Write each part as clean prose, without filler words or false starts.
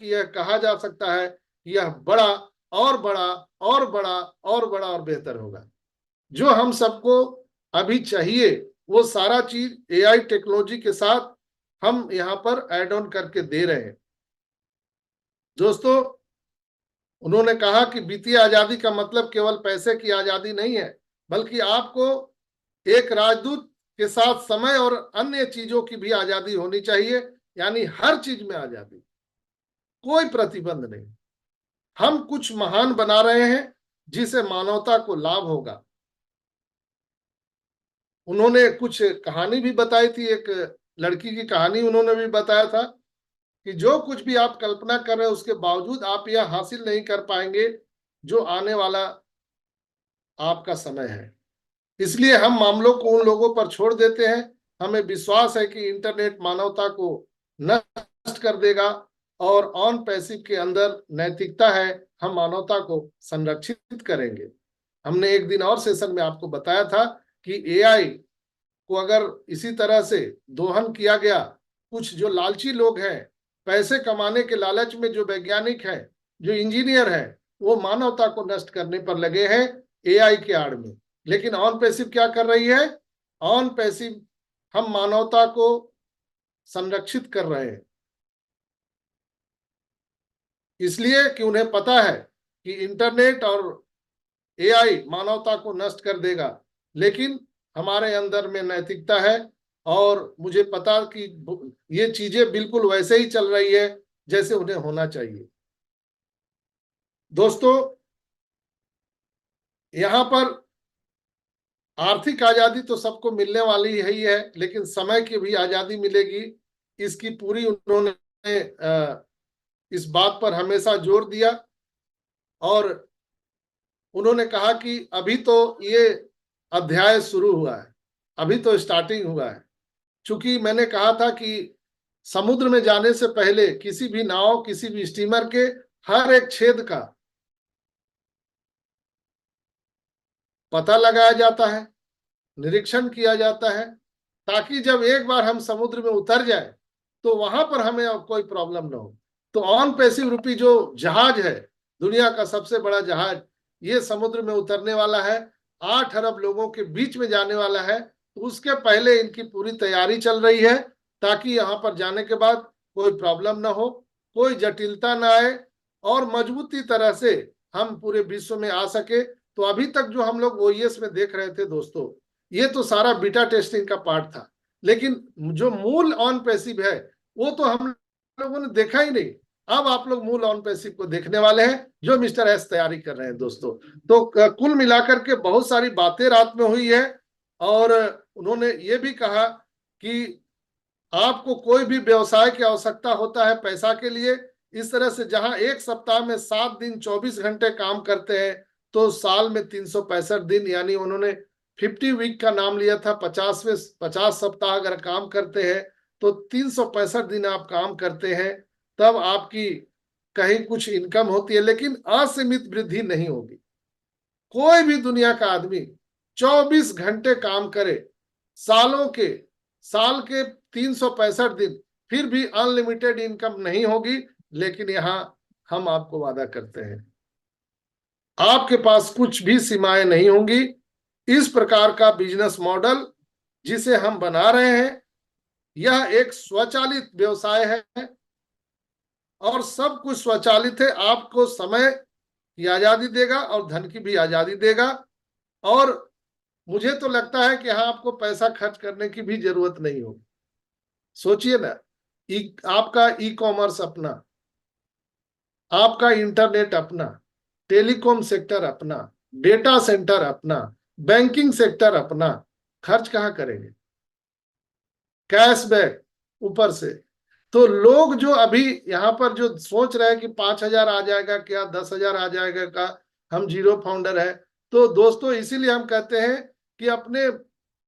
कि यह कहा जा सकता है कि यह बड़ा और बड़ा और बड़ा और बड़ा और बेहतर होगा। जो हम सबको अभी चाहिए वो सारा चीज एआई टेक्नोलॉजी के साथ हम यहाँ पर ऐड ऑन करके दे रहे हैं। दोस्तों, उन्होंने कहा कि वित्तीय आजादी का मतलब केवल पैसे की आजादी नहीं है, बल्कि आपको एक राजदूत के साथ समय और अन्य चीजों की भी आजादी होनी चाहिए, यानी हर चीज में आजादी, कोई प्रतिबंध नहीं। हम कुछ महान बना रहे हैं जिसे मानवता को लाभ होगा। उन्होंने कुछ कहानी भी बताई थी, एक लड़की की कहानी उन्होंने भी बताया था कि जो कुछ भी आप कल्पना कर रहे हैं उसके बावजूद आप यह हासिल नहीं कर पाएंगे जो आने वाला आपका समय है। इसलिए हम मामलों को उन लोगों पर छोड़ देते हैं। हमें विश्वास है कि इंटरनेट मानवता को नष्ट कर देगा और ऑन पैसिव के अंदर नैतिकता है, हम मानवता को संरक्षित करेंगे। हमने एक दिन और सेशन में आपको बताया था कि एआई को अगर इसी तरह से दोहन किया गया, कुछ जो लालची लोग हैं, पैसे कमाने के लालच में जो वैज्ञानिक हैं, जो इंजीनियर हैं, वो मानवता को नष्ट करने पर लगे हैं एआई के आड़ में। लेकिन ऑन पैसिव क्या कर रही है? ऑन पैसिव हम मानवता को संरक्षित कर रहे हैं, इसलिए कि उन्हें पता है कि इंटरनेट और एआई मानवता को नष्ट कर देगा, लेकिन हमारे अंदर में नैतिकता है और मुझे पता कि ये चीजें बिल्कुल वैसे ही चल रही है जैसे उन्हें होना चाहिए। दोस्तों, यहाँ पर आर्थिक आजादी तो सबको मिलने वाली ही है, लेकिन समय की भी आजादी मिलेगी, इसकी पूरी उन्होंने इस बात पर हमेशा जोर दिया। और उन्होंने कहा कि अभी तो ये अध्याय शुरू हुआ है, अभी तो स्टार्टिंग हुआ है। चूंकि मैंने कहा था कि समुद्र में जाने से पहले किसी भी नाव, किसी भी स्टीमर के हर एक छेद का पता लगाया जाता है, निरीक्षण किया जाता है, ताकि जब एक बार हम समुद्र में उतर जाए तो वहां पर हमें अब कोई प्रॉब्लम ना हो। तो ऑन पैसिव रूपी जो जहाज है, दुनिया का सबसे बड़ा जहाज, ये समुद्र में उतरने वाला है, 8 अरब लोगों के बीच में जाने वाला है। तो उसके पहले इनकी पूरी तैयारी चल रही है, ताकि यहाँ पर जाने के बाद कोई प्रॉब्लम ना हो, कोई जटिलता ना आए और मजबूती तरह से हम पूरे विश्व में आ सके। तो अभी तक जो हम लोग ओईएस में देख रहे थे दोस्तों, ये तो सारा बीटा टेस्टिंग का पार्ट था, लेकिन जो मूल ऑन पैसिव है वो तो हम लोगों ने देखा ही नहीं। अब आप लोग मूल ऑन पैसिव को देखने वाले हैं, जो मिस्टर एस तैयारी कर रहे हैं दोस्तों। तो कुल मिलाकर के बहुत सारी बातें रात में हुई है, और उन्होंने ये भी कहा कि आपको कोई भी व्यवसाय की आवश्यकता होता है पैसा के लिए, इस तरह से जहां एक सप्ताह में 7 दिन 24 घंटे काम करते हैं, तो साल में 365 दिन, यानी उन्होंने 50 वीक का नाम लिया था। 50 सप्ताह अगर काम करते हैं तो 365 दिन आप काम करते हैं, तब आपकी कहीं कुछ इनकम होती है, लेकिन असीमित वृद्धि नहीं होगी। कोई भी दुनिया का आदमी 24 घंटे काम करे, साल के 365 दिन, फिर भी अनलिमिटेड इनकम नहीं होगी। लेकिन यहां हम आपको वादा करते हैं, आपके पास कुछ भी सीमाएं नहीं होंगी। इस प्रकार का बिजनेस मॉडल जिसे हम बना रहे हैं, यह एक स्वचालित व्यवसाय है और सब कुछ स्वचालित है। आपको समय की आजादी देगा और धन की भी आजादी देगा। और मुझे तो लगता है कि हाँ, आपको पैसा खर्च करने की भी जरूरत नहीं होगी। सोचिए ना, आपका ई कॉमर्स अपना, आपका इंटरनेट अपना, टेलीकॉम सेक्टर अपना, डेटा सेंटर अपना, बैंकिंग सेक्टर अपना, खर्च कहाँ करेंगे? कैशबैक ऊपर से। तो लोग जो अभी यहाँ पर जो सोच रहे हैं कि 5,000 आ जाएगा क्या, 10,000 आ जाएगा का, हम जीरो फाउंडर है। तो दोस्तों, इसीलिए हम कहते हैं कि अपने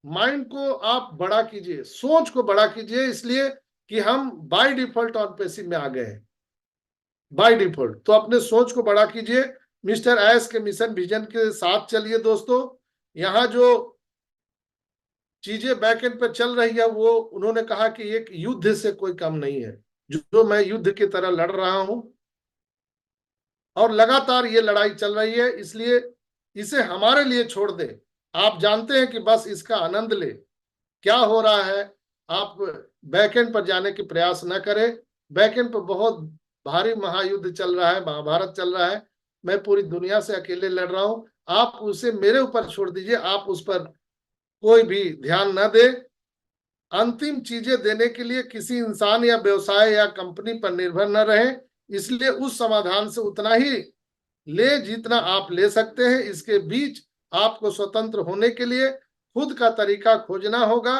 माइंड को आप बड़ा कीजिए, सोच को बड़ा कीजिए, इसलिए कि हम बाय डिफॉल्ट ऑन पैसिव में आ गए हैं, बाय डिफॉल्ट। तो अपने सोच को बड़ा कीजिए, मिस्टर एस के मिशन विजन के साथ चलिए दोस्तों। यहाँ जो चीजें बैक एंड पे चल रही है, वो उन्होंने कहा कि एक युद्ध से कोई कम नहीं है। जो मैं युद्ध की तरह लड़ रहा हूं, और लगातार ये लड़ाई चल रही है, इसलिए इसे हमारे लिए छोड़ दे। आप जानते हैं कि बस इसका आनंद ले। क्या हो रहा है, आप बैकएंड पर जाने की प्रयास न करें। बैकएंड पर बहुत भारी महायुद्ध चल रहा है, महाभारत चल रहा है। मैं पूरी दुनिया से अकेले लड़ रहा हूं, आप उसे मेरे ऊपर छोड़ दीजिए, आप उस पर कोई भी ध्यान न दे। अंतिम चीजें देने के लिए किसी इंसान या व्यवसाय या कंपनी पर निर्भर न रहे, इसलिए उस समाधान से उतना ही ले जितना आप ले सकते हैं। इसके बीच आपको स्वतंत्र होने के लिए खुद का तरीका खोजना होगा।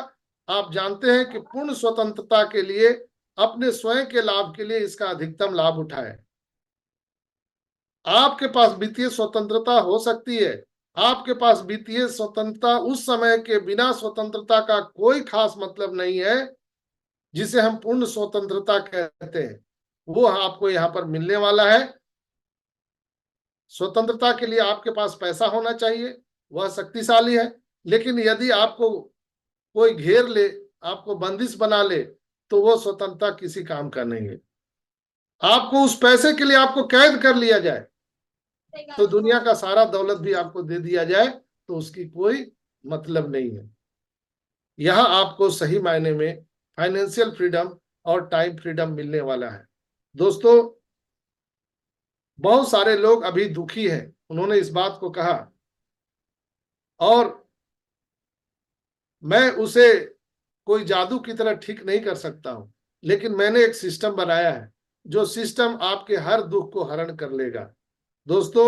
आप जानते हैं कि पूर्ण स्वतंत्रता के लिए अपने स्वयं के लाभ के लिए इसका अधिकतम लाभ उठाएं। आपके पास वित्तीय स्वतंत्रता हो सकती है। आपके पास वित्तीय स्वतंत्रता उस समय के बिना स्वतंत्रता का कोई खास मतलब नहीं है, जिसे हम पूर्ण स्वतंत्रता कहते हैं, वो आपको यहाँ पर मिलने वाला है। स्वतंत्रता के लिए आपके पास पैसा होना चाहिए, वह शक्तिशाली है। लेकिन यदि आपको कोई घेर ले, आपको बंदिश बना ले, तो वो स्वतंत्रता किसी काम का नहीं है। आपको उस पैसे के लिए आपको कैद कर लिया जाए, तो दुनिया का सारा दौलत भी आपको दे दिया जाए, तो उसकी कोई मतलब नहीं है। यहां आपको सही मायने में फाइनेंशियल फ्रीडम और टाइम फ्रीडम मिलने वाला है। दोस्तों, बहुत सारे लोग अभी दुखी हैं, उन्होंने इस बात को कहा, और मैं उसे कोई जादू की तरह ठीक नहीं कर सकता हूं, लेकिन मैंने एक सिस्टम बनाया है, जो सिस्टम आपके हर दुख को हरण कर लेगा। दोस्तों,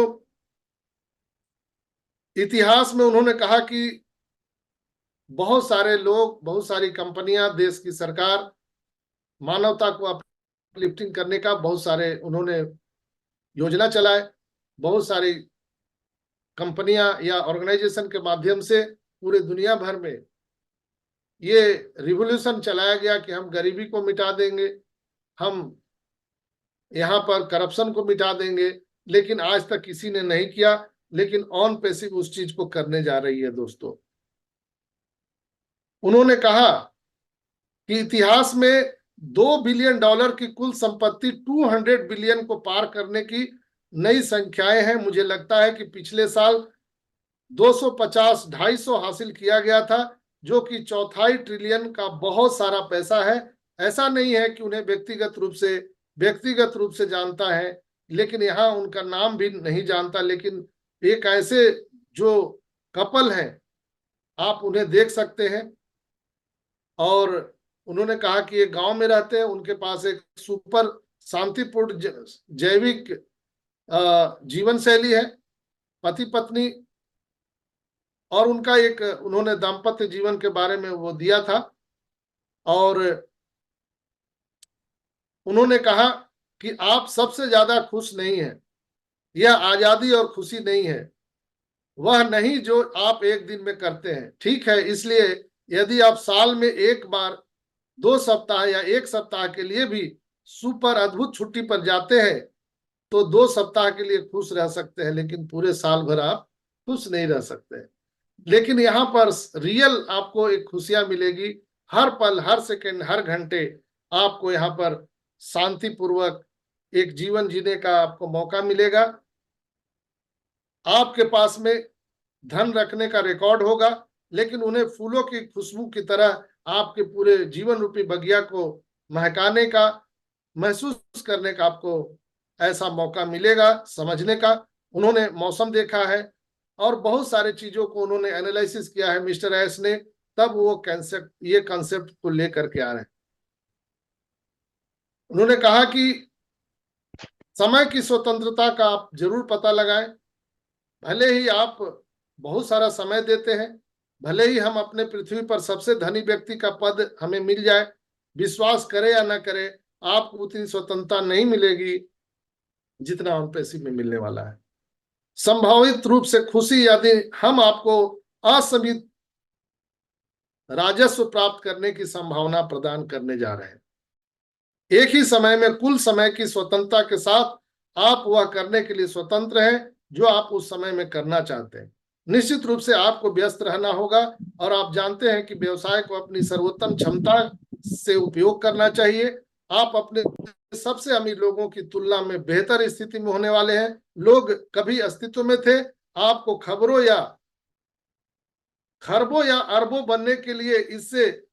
इतिहास में उन्होंने कहा कि बहुत सारे लोग, बहुत सारी कंपनियां, देश की सरकार मानवता को अपलिफ्टिंग करने का बहुत सारे उन्होंने योजना चलाए। बहुत सारी कंपनियां या ऑर्गेनाइजेशन के माध्यम से पूरे दुनिया भर में ये रिवॉल्यूशन चलाया गया कि हम गरीबी को मिटा देंगे, हम यहाँ पर करप्शन को मिटा देंगे, लेकिन आज तक किसी ने नहीं किया। लेकिन ऑन पैसिव उस चीज को करने जा रही है। दोस्तों, उन्होंने कहा कि इतिहास में $2 बिलियन की कुल संपत्ति 200 बिलियन को पार करने की नई संख्याएं हैं। मुझे लगता है कि पिछले साल 250, 250 हासिल किया गया था, जो कि चौथाई ट्रिलियन का बहुत सारा पैसा है। ऐसा नहीं है कि उन्हें व्यक्तिगत रूप से जानता है, लेकिन यहाँ उनका नाम भी नहीं जानता। लेकिन एक ऐसे जो कपल हैं, आप उन्हें देख सकते हैं। और उन्होंने कहा कि एक गांव में रहते हैं, उनके पास एक सुपर शांतिपूर्ण जैविक जीवन शैली है, पति पत्नी, और उनका एक उन्होंने दाम्पत्य जीवन के बारे में वो दिया था। और उन्होंने कहा कि आप सबसे ज्यादा खुश नहीं हैं, यह आजादी और खुशी नहीं है, वह नहीं जो आप एक दिन में करते हैं। ठीक है, इसलिए यदि आप साल में एक बार 2 सप्ताह या 1 सप्ताह के लिए भी सुपर अद्भुत छुट्टी पर जाते हैं, तो 2 सप्ताह के लिए खुश रह सकते हैं, लेकिन पूरे साल भर आप खुश नहीं रह सकते। लेकिन यहाँ पर रियल आपको एक खुशियां मिलेगी। हर पल, हर सेकंड, हर घंटे आपको यहाँ पर शांतिपूर्वक एक जीवन जीने का आपको मौका मिलेगा। आपके पास में धन रखने का रिकॉर्ड होगा, लेकिन उन्हें फूलों की खुशबू की तरह आपके पूरे जीवन रूपी बगिया को महकाने का, महसूस करने का आपको ऐसा मौका मिलेगा, समझने का। उन्होंने मौसम देखा है और बहुत सारी चीजों को उन्होंने एनालिसिस किया है, मिस्टर एस ने, तब वो ये कंसेप्ट को लेकर के आ रहे हैं। उन्होंने कहा कि समय की स्वतंत्रता का आप जरूर पता लगाएं। भले ही आप बहुत सारा समय देते हैं, भले ही हम अपने पृथ्वी पर सबसे धनी व्यक्ति का पद हमें मिल जाए, विश्वास करे या ना करे, आपको उतनी स्वतंत्रता नहीं मिलेगी जितना हम पैसे में मिलने वाला है। संभावित रूप से खुशी यदि हम आपको असीमित राजस्व प्राप्त करने की संभावना प्रदान करने जा रहे हैं। एक ही समय में कुल समय की स्वतंत्रता के साथ आप वह करने के लिए स्वतंत्र हैं जो आप उस समय में करना चाहते हैं। निश्चित रूप से आपको व्यस्त रहना होगा, और आप जानते हैं कि व्यवसाय को अपनी सर्वोत्तम क्षमता से उपयोग करना चाहिए। आप अपने सबसे अमीर लोगों की तुलना में बेहतर स्थिति में होने वाले हैं। लोग कभी अस्तित्व में थे, आपको खरबों या अरबों बनने के लिए इससे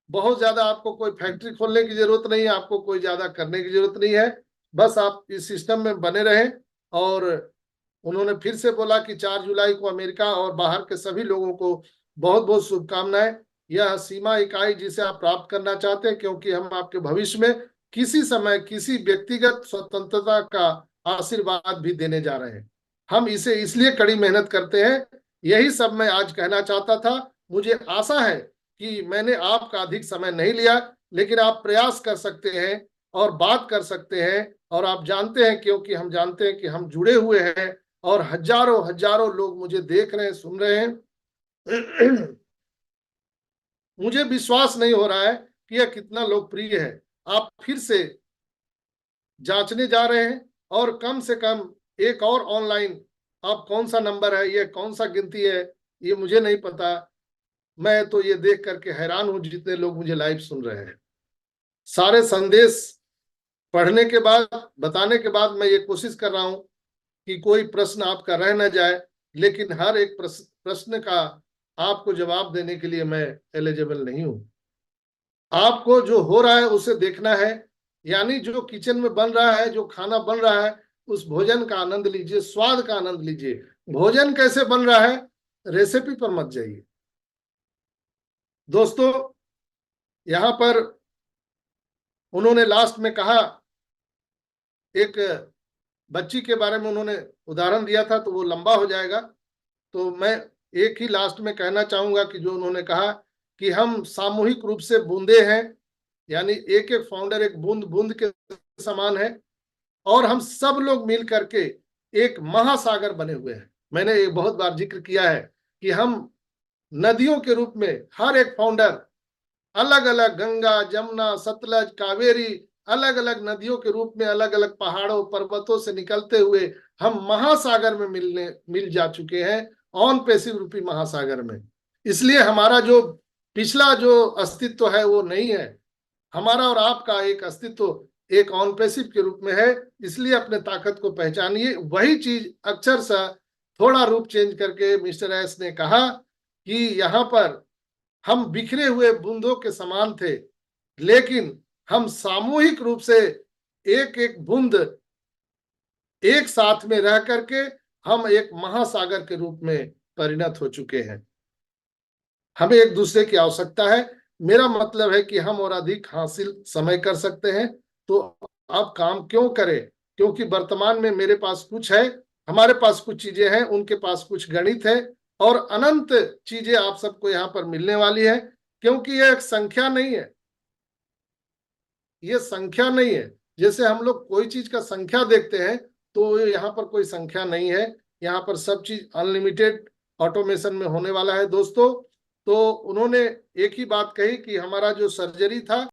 बहुत ज्यादा आपको कोई फैक्ट्री खोलने की जरूरत नहीं है, आपको कोई ज्यादा करने की जरूरत नहीं है। बस आप इस सिस्टम में बने रहें। और उन्होंने फिर से बोला कि 4 जुलाई को अमेरिका और बाहर के सभी लोगों को बहुत बहुत शुभकामनाएं। यह सीमा इकाई जिसे आप प्राप्त करना चाहते हैं, क्योंकि हम आपके भविष्य में किसी समय किसी व्यक्तिगत स्वतंत्रता का आशीर्वाद भी देने जा रहे हैं। हम इसे इसलिए कड़ी मेहनत करते हैं। यही सब मैं आज कहना चाहता था। मुझे आशा है कि मैंने आपका अधिक समय नहीं लिया, लेकिन आप प्रयास कर सकते हैं और बात कर सकते हैं। और आप जानते हैं, क्योंकि हम जानते हैं कि हम जुड़े हुए हैं और हजारों हजारों लोग मुझे देख रहे हैं, सुन रहे हैं। मुझे विश्वास नहीं हो रहा है कि यह कितना लोकप्रिय है। आप फिर से जांचने जा रहे हैं और कम से कम एक और ऑनलाइन, आप कौन सा नंबर है, ये कौन सा गिनती है, ये मुझे नहीं पता। मैं तो ये देख करके हैरान हूं जितने लोग मुझे लाइव सुन रहे हैं। सारे संदेश पढ़ने के बाद, बताने के बाद, मैं ये कोशिश कर रहा हूं कि कोई प्रश्न आपका रह न जाए। लेकिन हर एक प्रश्न का आपको जवाब देने के लिए मैं एलिजिबल नहीं हूं। आपको जो हो रहा है उसे देखना है। यानी जो किचन में बन रहा है, जो खाना बन रहा है, उस भोजन का आनंद लीजिए, स्वाद का आनंद लीजिए। भोजन कैसे बन रहा है, रेसिपी पर मत जाइए। दोस्तों, यहां पर उन्होंने लास्ट में कहा, एक बच्ची के बारे में उन्होंने उदाहरण दिया था, तो वो लंबा हो जाएगा। तो मैं एक ही लास्ट में कहना चाहूंगा कि जो उन्होंने कहा कि हम सामूहिक रूप से बूंदे हैं, यानी एक एक फाउंडर एक बूंद बूंद के समान है, और हम सब लोग मिल करके एक महासागर बने हुए हैं। मैंने एक बहुत बार जिक्र किया है कि हम नदियों के रूप में, हर एक फाउंडर अलग अलग, गंगा, जमुना, सतलज, कावेरी, अलग अलग नदियों के रूप में, अलग अलग पहाड़ों पर्वतों से निकलते हुए हम महासागर में मिल जा चुके हैं, ऑन पैसिव रूपी महासागर में। इसलिए हमारा जो पिछला जो अस्तित्व है वो नहीं है। हमारा और आपका एक अस्तित्व एक ऑन पैसिव के रूप में है। इसलिए अपने ताकत को पहचानिए। वही चीज अक्षर सा थोड़ा रूप चेंज करके मिस्टर एस ने कहा कि यहाँ पर हम बिखरे हुए बूंदों के समान थे, लेकिन हम सामूहिक रूप से एक एक बूंद एक साथ में रह करके हम एक महासागर के रूप में परिणत हो चुके हैं। हमें एक दूसरे की आवश्यकता है। मेरा मतलब है कि हम और अधिक हासिल समय कर सकते हैं, तो आप काम क्यों करें? क्योंकि वर्तमान में मेरे पास कुछ है, हमारे पास कुछ चीजें हैं, उनके पास कुछ गणित है, और अनंत चीजें आप सबको यहाँ पर मिलने वाली है। क्योंकि यह एक संख्या नहीं है, ये संख्या नहीं है। जैसे हम लोग कोई चीज का संख्या देखते हैं, तो यहाँ पर कोई संख्या नहीं है। यहाँ पर सब चीज अनलिमिटेड ऑटोमेशन में होने वाला है दोस्तों। तो उन्होंने एक ही बात कही कि हमारा जो सर्जरी था